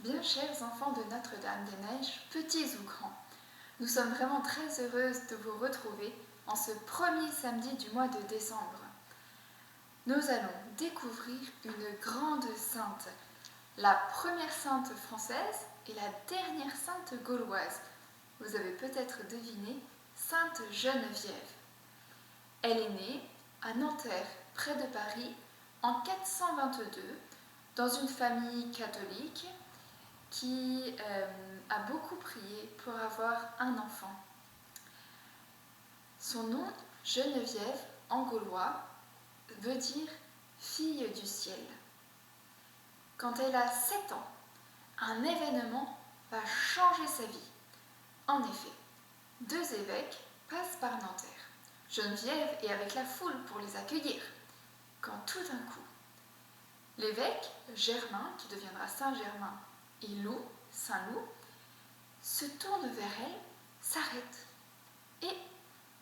Bien chers enfants de Notre-Dame-des-Neiges, petits ou grands, nous sommes vraiment très heureuses de vous retrouver en ce premier samedi du mois de décembre. Nous allons découvrir une grande sainte, la première sainte française et la dernière sainte gauloise. Vous avez peut-être deviné, Sainte Geneviève. Elle est née à Nanterre, près de Paris, en 422, dans une famille catholique qui a beaucoup prié pour avoir un enfant. Son nom, Geneviève, en gaulois, veut dire fille du ciel. Quand elle a 7 ans, un événement va changer sa vie. En effet, 2 évêques passent par Nanterre. Geneviève est avec la foule pour les accueillir, quand tout d'un coup, l'évêque Germain, qui deviendra Saint Germain, et Loup, Saint Loup, se tourne vers elle, s'arrête et,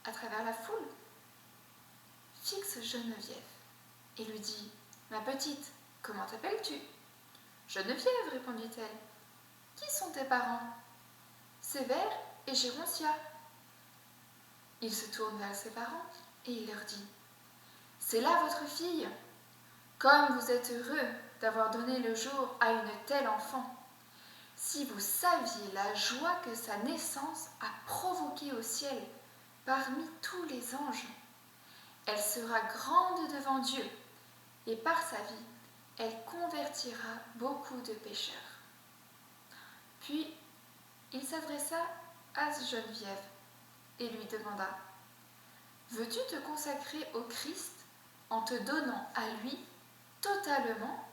à travers la foule, fixe Geneviève et lui dit « Ma petite, comment t'appelles-tu » ? « Geneviève, répondit-elle. Qui sont tes parents ? Sévère et Gérontia. Il se tourne vers ses parents et il leur dit « C'est là votre fille. Comme vous êtes heureux d'avoir donné le jour à une telle enfant. Si vous saviez la joie que sa naissance a provoquée au ciel parmi tous les anges, elle sera grande devant Dieu et par sa vie, elle convertira beaucoup de pécheurs. » Puis, il s'adressa à Geneviève et lui demanda « Veux-tu te consacrer au Christ en te donnant à lui totalement ?»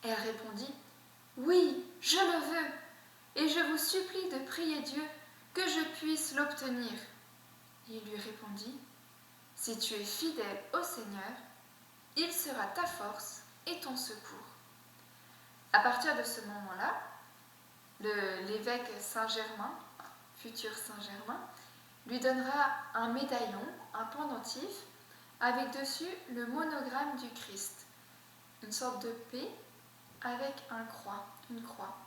Elle répondit « Oui, je le veux, et je vous supplie de prier Dieu que je puisse l'obtenir. » Il lui répondit « Si tu es fidèle au Seigneur, il sera ta force et ton secours. » À partir de ce moment-là, l'évêque Saint-Germain, futur Saint-Germain, lui donnera un médaillon, un pendentif, avec dessus le monogramme du Christ, une sorte de paix avec une croix.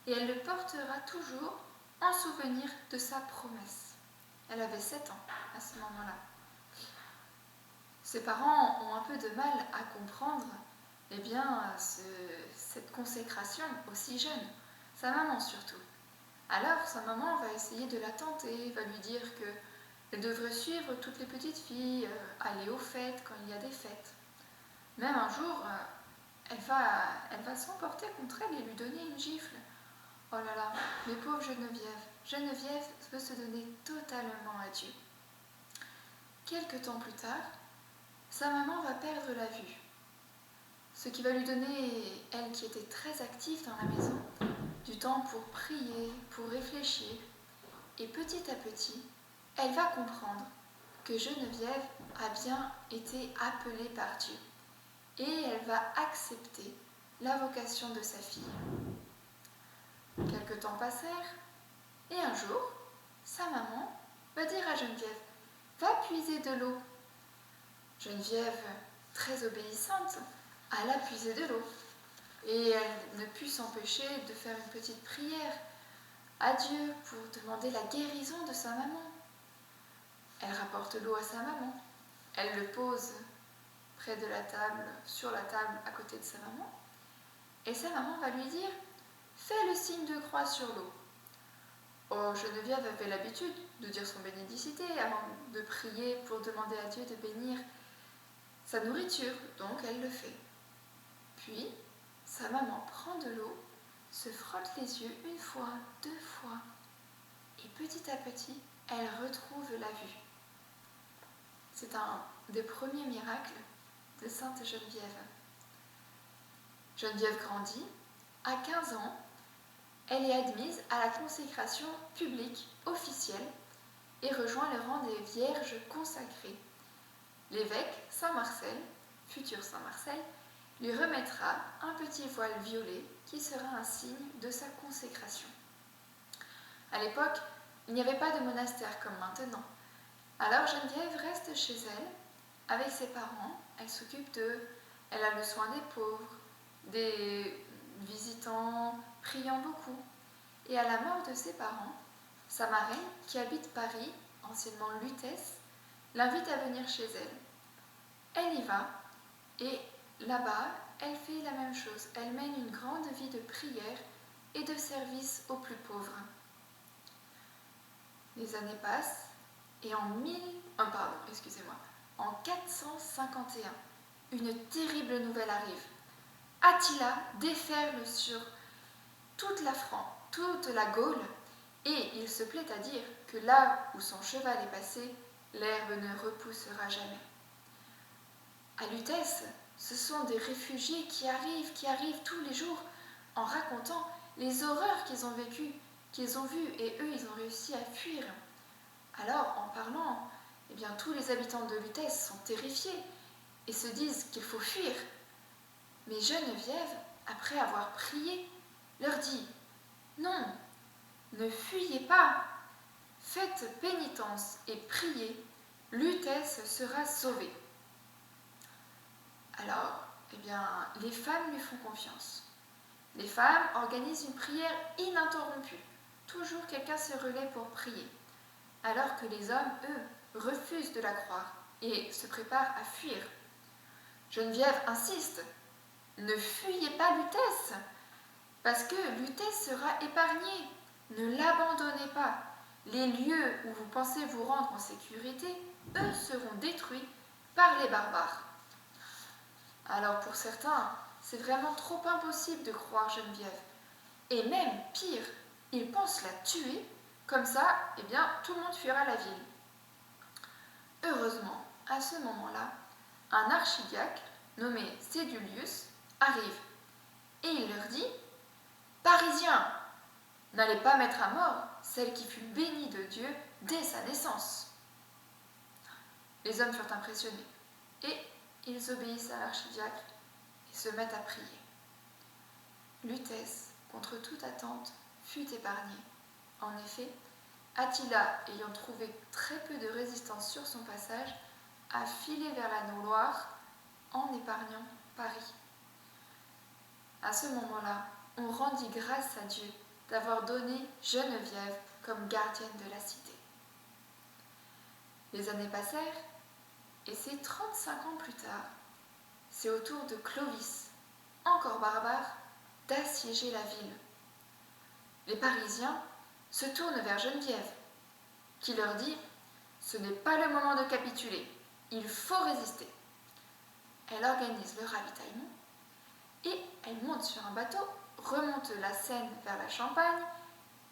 Et elle le portera toujours en souvenir de sa promesse. Elle avait 7 ans à ce moment-là. Ses parents ont un peu de mal à comprendre cette consécration aussi jeune, sa maman surtout. Alors sa maman va essayer de la tenter, va lui dire qu'elle devrait suivre toutes les petites filles, aller aux fêtes quand il y a des fêtes. Même un jour, elle va s'emporter contre elle et lui donner une gifle. Oh là là, mais pauvre Geneviève. Geneviève veut se donner totalement à Dieu. Quelque temps plus tard, sa maman va perdre la vue. Ce qui va lui donner, elle qui était très active dans la maison, du temps pour prier, pour réfléchir. Et petit à petit, elle va comprendre que Geneviève a bien été appelée par Dieu. Et elle va accepter la vocation de sa fille. Quelque temps passèrent, et un jour, sa maman va dire à Geneviève « Va puiser de l'eau ». Geneviève, très obéissante, alla puiser de l'eau. Et elle ne put s'empêcher de faire une petite prière à Dieu pour demander la guérison de sa maman. Elle rapporte l'eau à sa maman. Elle le pose près de la table, sur la table à côté de sa maman. Et sa maman va lui dire « Fais le signe de croix sur l'eau ». Oh, Geneviève avait l'habitude de dire son bénédicité avant de prier pour demander à Dieu de bénir sa nourriture, donc elle le fait. Puis, sa maman prend de l'eau, se frotte les yeux 1 fois, 2 fois, et petit à petit, elle retrouve la vue. C'est un des premiers miracles de Sainte Geneviève. Geneviève grandit. À 15 ans, elle est admise à la consécration publique officielle et rejoint le rang des vierges consacrées. L'évêque Saint-Marcel, futur Saint-Marcel, lui remettra un petit voile violet qui sera un signe de sa consécration. À l'époque, il n'y avait pas de monastère comme maintenant. Alors Geneviève reste chez elle avec ses parents, elle s'occupe d'eux, elle a le soin des pauvres, des visitant, priant beaucoup. Et à la mort de ses parents, sa marraine, qui habite Paris, anciennement Lutèce, l'invite à venir chez elle. Elle y va et là-bas, elle fait la même chose. Elle mène une grande vie de prière et de service aux plus pauvres. Les années passent et en 451, une terrible nouvelle arrive. Attila déferle sur toute la Gaule, et il se plaît à dire que là où son cheval est passé, l'herbe ne repoussera jamais. À Lutèce, ce sont des réfugiés qui arrivent tous les jours en racontant les horreurs qu'ils ont vécues, qu'ils ont vues, et eux, ils ont réussi à fuir. Alors, en parlant, tous les habitants de Lutèce sont terrifiés et se disent qu'il faut fuir. Mais Geneviève, après avoir prié, leur dit « Non, ne fuyez pas, faites pénitence et priez, Lutèce sera sauvée. » Alors, les femmes lui font confiance. Les femmes organisent une prière ininterrompue. Toujours quelqu'un se relaie pour prier. Alors que les hommes, eux, refusent de la croire et se préparent à fuir. Geneviève insiste. Ne fuyez pas Lutèce, parce que Lutèce sera épargnée. Ne l'abandonnez pas. Les lieux où vous pensez vous rendre en sécurité, eux, seront détruits par les barbares. Alors pour certains, c'est vraiment trop impossible de croire Geneviève. Et même pire, ils pensent la tuer, comme ça, tout le monde fuira la ville. Heureusement, à ce moment-là, un archidiacre nommé Sédulius arrive et il leur dit « Parisiens, n'allez pas mettre à mort celle qui fut bénie de Dieu dès sa naissance. » Les hommes furent impressionnés et ils obéissent à l'archidiacre et se mettent à prier. Lutèce, contre toute attente, fut épargnée. En effet, Attila, ayant trouvé très peu de résistance sur son passage, a filé vers la Loire en épargnant Paris. À ce moment-là, on rendit grâce à Dieu d'avoir donné Geneviève comme gardienne de la cité. Les années passèrent, et c'est 35 ans plus tard, c'est au tour de Clovis, encore barbare, d'assiéger la ville. Les Parisiens se tournent vers Geneviève, qui leur dit « Ce n'est pas le moment de capituler, il faut résister ». Elle organise le ravitaillement et elle monte sur un bateau, remonte la Seine vers la Champagne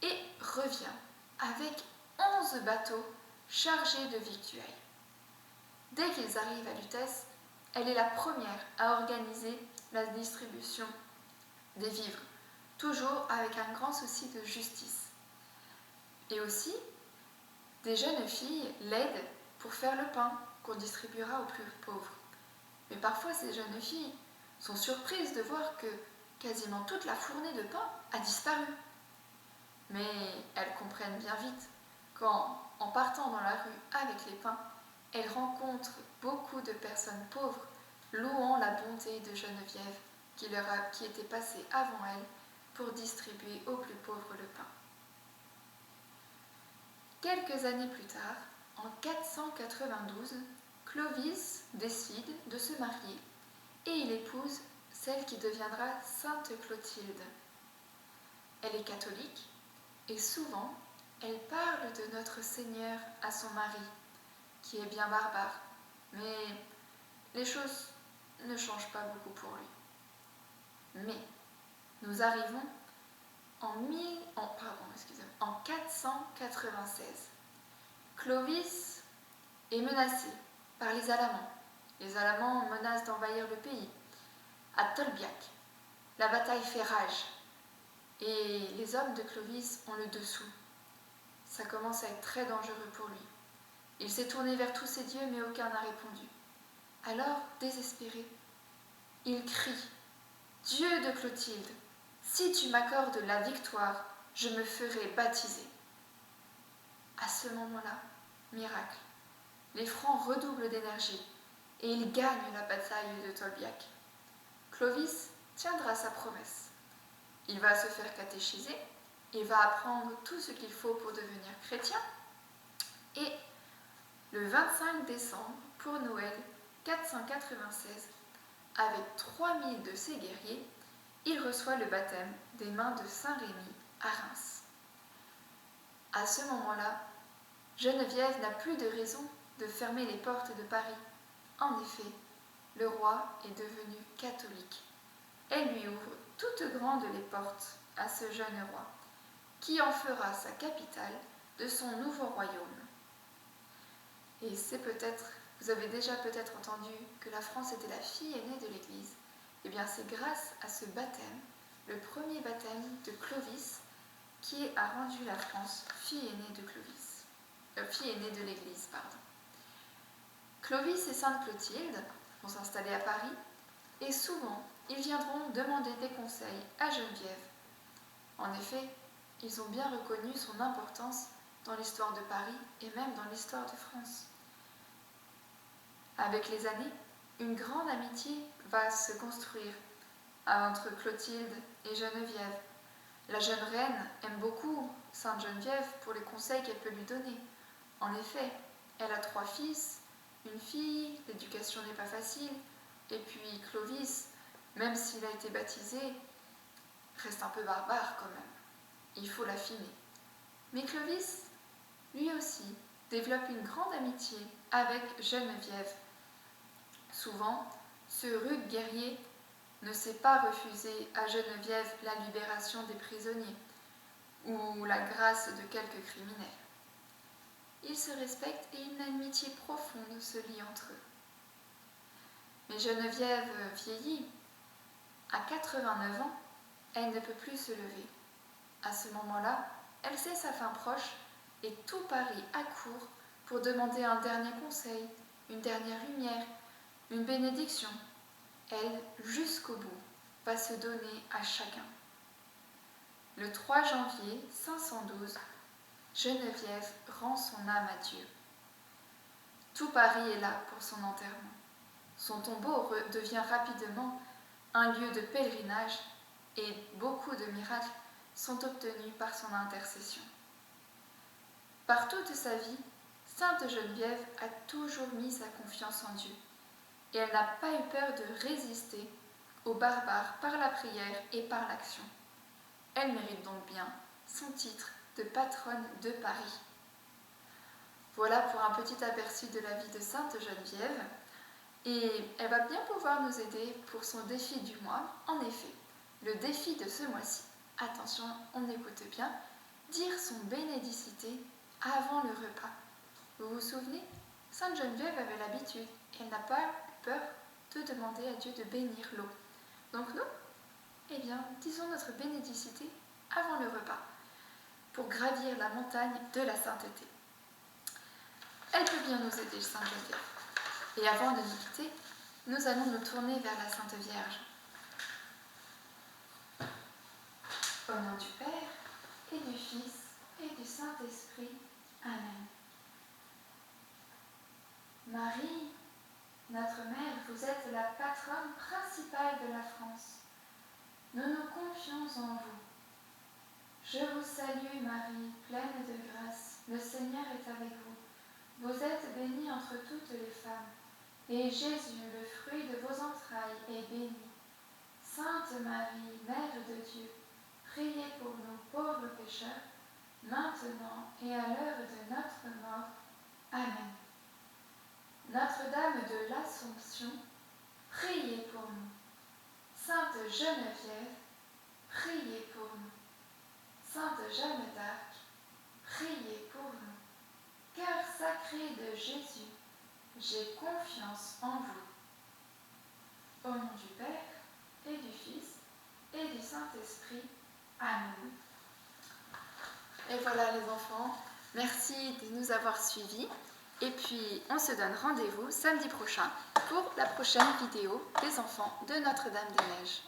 et revient avec 11 bateaux chargés de victuailles. Dès qu'ils arrivent à Lutèce, elle est la première à organiser la distribution des vivres, toujours avec un grand souci de justice. Et aussi, des jeunes filles l'aident pour faire le pain qu'on distribuera aux plus pauvres. Mais parfois, ces jeunes filles sont surprises de voir que quasiment toute la fournée de pain a disparu. Mais elles comprennent bien vite quand, en partant dans la rue avec les pains, elles rencontrent beaucoup de personnes pauvres louant la bonté de Geneviève qui était passée avant elle pour distribuer aux plus pauvres le pain. Quelques années plus tard, en 492, Clovis décide de se marier et il épouse celle qui deviendra Sainte Clotilde. Elle est catholique et souvent elle parle de notre Seigneur à son mari, qui est bien barbare, mais les choses ne changent pas beaucoup pour lui. Mais nous arrivons en 496. Clovis est menacé par les Alamans. Les Alamans menacent d'envahir le pays. À Tolbiac, la bataille fait rage et les hommes de Clovis ont le dessous. Ça commence à être très dangereux pour lui. Il s'est tourné vers tous ses dieux, mais aucun n'a répondu. Alors, désespéré, il crie « Dieu de Clotilde, si tu m'accordes la victoire, je me ferai baptiser. » À ce moment-là, miracle, les Francs redoublent d'énergie et ils gagnent la bataille de Tolbiac. Clovis tiendra sa promesse Il va se faire catéchiser, il va apprendre tout ce qu'il faut pour devenir chrétien. Et le 25 décembre, pour Noël 496, avec 3000 de ses guerriers, il reçoit le baptême des mains de Saint Rémy à Reims. À ce moment-là, Geneviève n'a plus de raison de fermer les portes de Paris. En effet, le roi est devenu catholique. Elle lui ouvre toutes grandes les portes à ce jeune roi, qui en fera sa capitale de son nouveau royaume. Et c'est peut-être, vous avez déjà peut-être entendu que la France était la fille aînée de l'Église. Eh bien, c'est grâce à ce baptême, le premier baptême de Clovis, qui a rendu la France fille aînée de fille aînée de l'Église, pardon. Clovis et Sainte Clotilde vont s'installer à Paris, et souvent, ils viendront demander des conseils à Geneviève. En effet, ils ont bien reconnu son importance dans l'histoire de Paris et même dans l'histoire de France. Avec les années, une grande amitié va se construire entre Clotilde et Geneviève. La jeune reine aime beaucoup Sainte Geneviève pour les conseils qu'elle peut lui donner. En effet, elle a 3 fils, une fille, l'éducation n'est pas facile, et puis Clovis, même s'il a été baptisé, reste un peu barbare quand même. Il faut l'affiner. Mais Clovis, lui aussi, développe une grande amitié avec Geneviève. Souvent, ce rude guerrier ne sait pas refuser à Geneviève la libération des prisonniers ou la grâce de quelques criminels. Ils se respectent et une amitié profonde se lie entre eux. Mais Geneviève vieillit. À 89 ans, elle ne peut plus se lever. À ce moment-là, elle sait sa fin proche et tout Paris accourt pour demander un dernier conseil, une dernière lumière, une bénédiction. Elle, jusqu'au bout, va se donner à chacun. Le 3 janvier 512, Geneviève rend son âme à Dieu. Tout Paris est là pour son enterrement. Son tombeau devient rapidement un lieu de pèlerinage et beaucoup de miracles sont obtenus par son intercession. Par toute sa vie, Sainte Geneviève a toujours mis sa confiance en Dieu et elle n'a pas eu peur de résister aux barbares par la prière et par l'action. Elle mérite donc bien son titre de patronne de Paris. Voilà pour un petit aperçu de la vie de Sainte Geneviève. Et elle va bien pouvoir nous aider pour son défi du mois. En effet, le défi de ce mois-ci, attention, on écoute bien, dire son bénédicité avant le repas. Vous vous souvenez, Sainte Geneviève avait l'habitude, elle n'a pas eu peur de demander à Dieu de bénir l'eau. Donc nous, eh bien, disons notre bénédicité avant le repas, pour gravir la montagne de la sainteté. Elle peut bien nous aider, Sainte Geneviève. Et avant de nous quitter, nous allons nous tourner vers la Sainte Vierge. Au nom du Père, et du Fils, et du Saint-Esprit. Amen. Marie, notre Mère, vous êtes la patronne principale de la France. Nous nous confions en vous. Je vous salue, Marie, pleine de grâce. Le Seigneur est avec vous. Vous êtes bénie entre toutes les femmes. Et Jésus, le fruit de vos entrailles, est béni. Sainte Marie, Mère de Dieu, priez pour nous pauvres pécheurs, maintenant et à l'heure de notre mort. Amen. Notre-Dame de l'Assomption, priez pour nous. Sainte Geneviève, priez pour nous. Sainte Jeanne d'Arc, priez pour nous. Cœur sacré de Jésus, j'ai confiance en vous. Au nom du Père, et du Fils, et du Saint-Esprit. Amen. Et voilà les enfants, merci de nous avoir suivis. Et puis, on se donne rendez-vous samedi prochain pour la prochaine vidéo des enfants de Notre-Dame-des-Neiges.